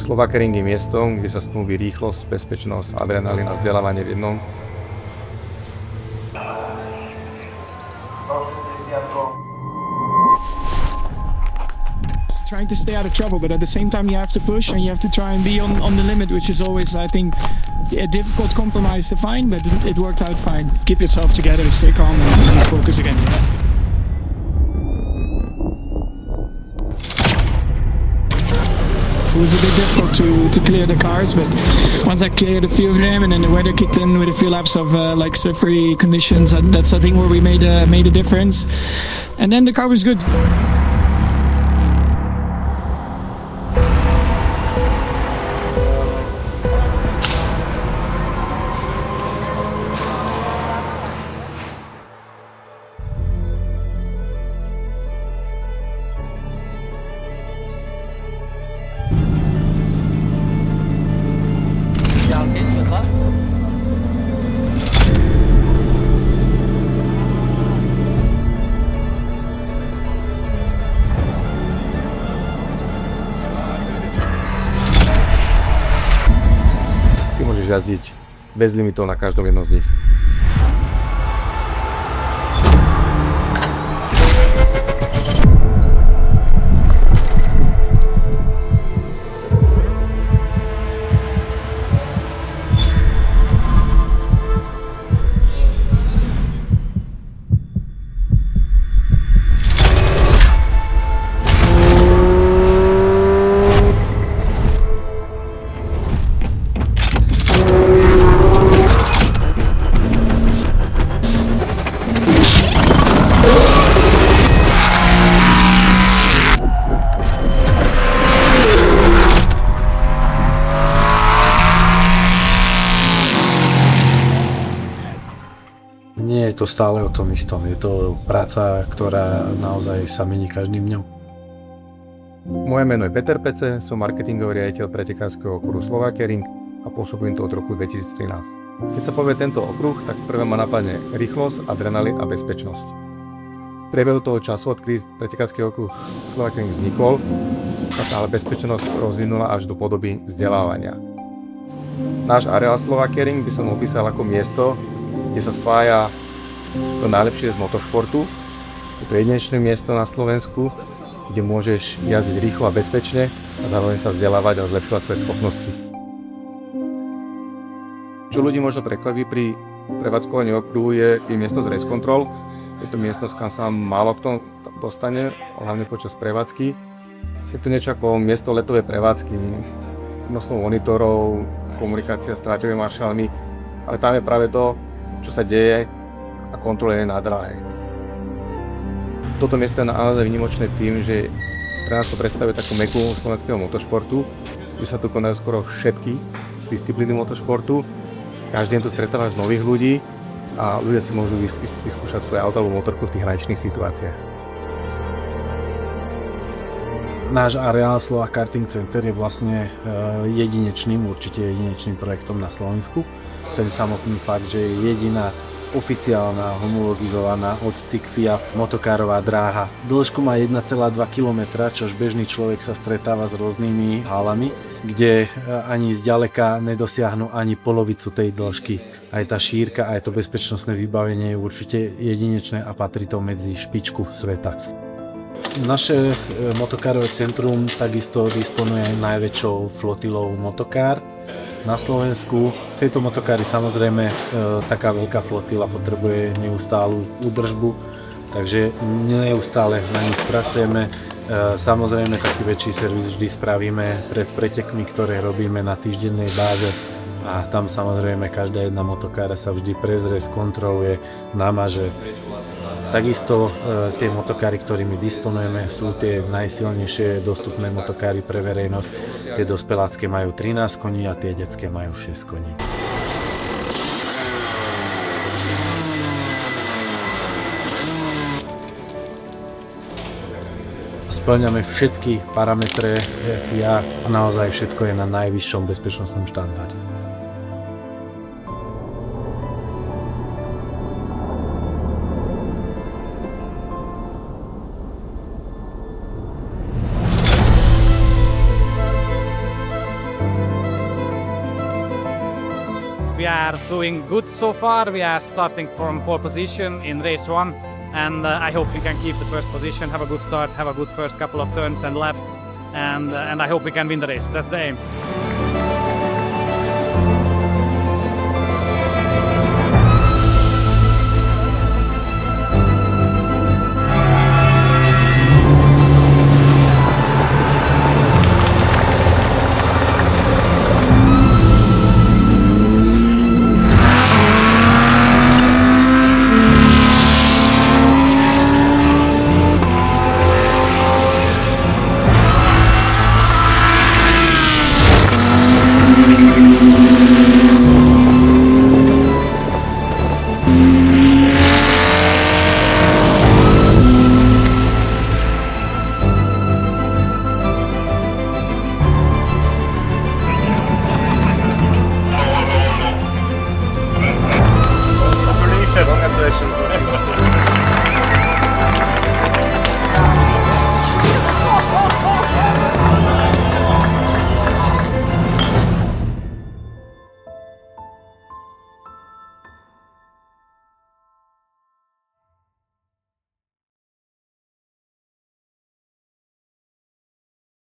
Slovakia-ring je miestom, kde sa snúbi rýchlosť, bezpečnosť, adrenalín a vzdelávanie v jednom. Trying to stay out of trouble, but at the same time you have to push and you have to try and be on the limit, which is always, I think, a difficult compromise to find, but it worked out fine. Keep yourself together, stay calm and just focus again. It was a bit difficult to clear the cars, but once I cleared a few of them and then the weather kicked in with a few laps of like slippery conditions, that's I think where we made a difference. And then the car was good. Ty môžeš jazdiť bez limitov na každom jednom z nich. Nie je to stále o tom istom, je to práca, ktorá naozaj sa mení každým dňom. Moje meno je Peter Pece, som marketingový riaditeľ pretekárskeho okruhu Slovakia-ring a pôsobím to od roku 2013. Keď sa povie tento okruh, tak prvé ma napadne rýchlosť, adrenalín a bezpečnosť. V priebehu toho času, odkedy pretekársky okruh Slovakia-ring vznikol, sa tá bezpečnosť rozvinula až do podoby vzdelávania. Náš areál Slovakia-ring by som opísal ako miesto, kde sa spája to najlepšie z motošportu. Je to jedinečné miesto na Slovensku, kde môžeš jazdiť rýchlo a bezpečne a zároveň sa vzdelávať a zlepšovať svoje schopnosti. Čo ľudí možno prekvapí pri prevádzkovaní okruhu je miesto z race control. Je to miestnosť, kam sa málo kto dostane, hlavne počas prevádzky. Je to niečo ako miesto letovej prevádzky, množstvo monitorov, komunikácia s tráťovými maršálmi, ale tam je práve to, čo sa deje a kontroluje na dráhe. Toto miesto je naozaj výnimočné tým, že pre nás to predstavuje takú meku slovenského motošportu, že sa tu konajú skoro všetky disciplíny motošportu. Každý deň tu stretávaš nových ľudí a ľudia si môžu vyskúšať svoje auto alebo motorku v tých hraničných situáciách. Náš areál Slova Karting Center je vlastne určite jedinečným projektom na Slovensku. Ten samotný fakt, že je jediná oficiálna, homologizovaná od CICFIA motokárová dráha. Dĺžku má 1,2 km, čož bežný človek sa stretáva s rôznymi hálami, kde ani zďaleka nedosiahnu ani polovicu tej dĺžky. Aj tá šírka, aj to bezpečnostné vybavenie je určite jedinečné a patrí to medzi špičku sveta. Naše motokárové centrum takisto disponuje najväčšou flotilou motokár na Slovensku. V tejto motokári samozrejme taká veľká flotila potrebuje neustálu údržbu, takže neustále na nich pracujeme. Samozrejme taký väčší servis vždy spravíme pred pretekmi, ktoré robíme na týždennej báze. A tam samozrejme každá jedna motokára sa vždy prezrie, skontroluje, namaže. Takisto tie motokáry, ktorými disponujeme, sú tie najsilnejšie dostupné motokáry pre verejnosť. Tie dospelácké majú 13 koní a tie detské majú 6 koní. Spĺňame všetky parametre FIA a naozaj všetko je na najvyššom bezpečnostnom štandarde. we are doing good so far. We are starting from pole position in race 1, and I hope we can keep the first position, have a good start, have a good first couple of turns and laps, and I hope we can win the race. That's the aim.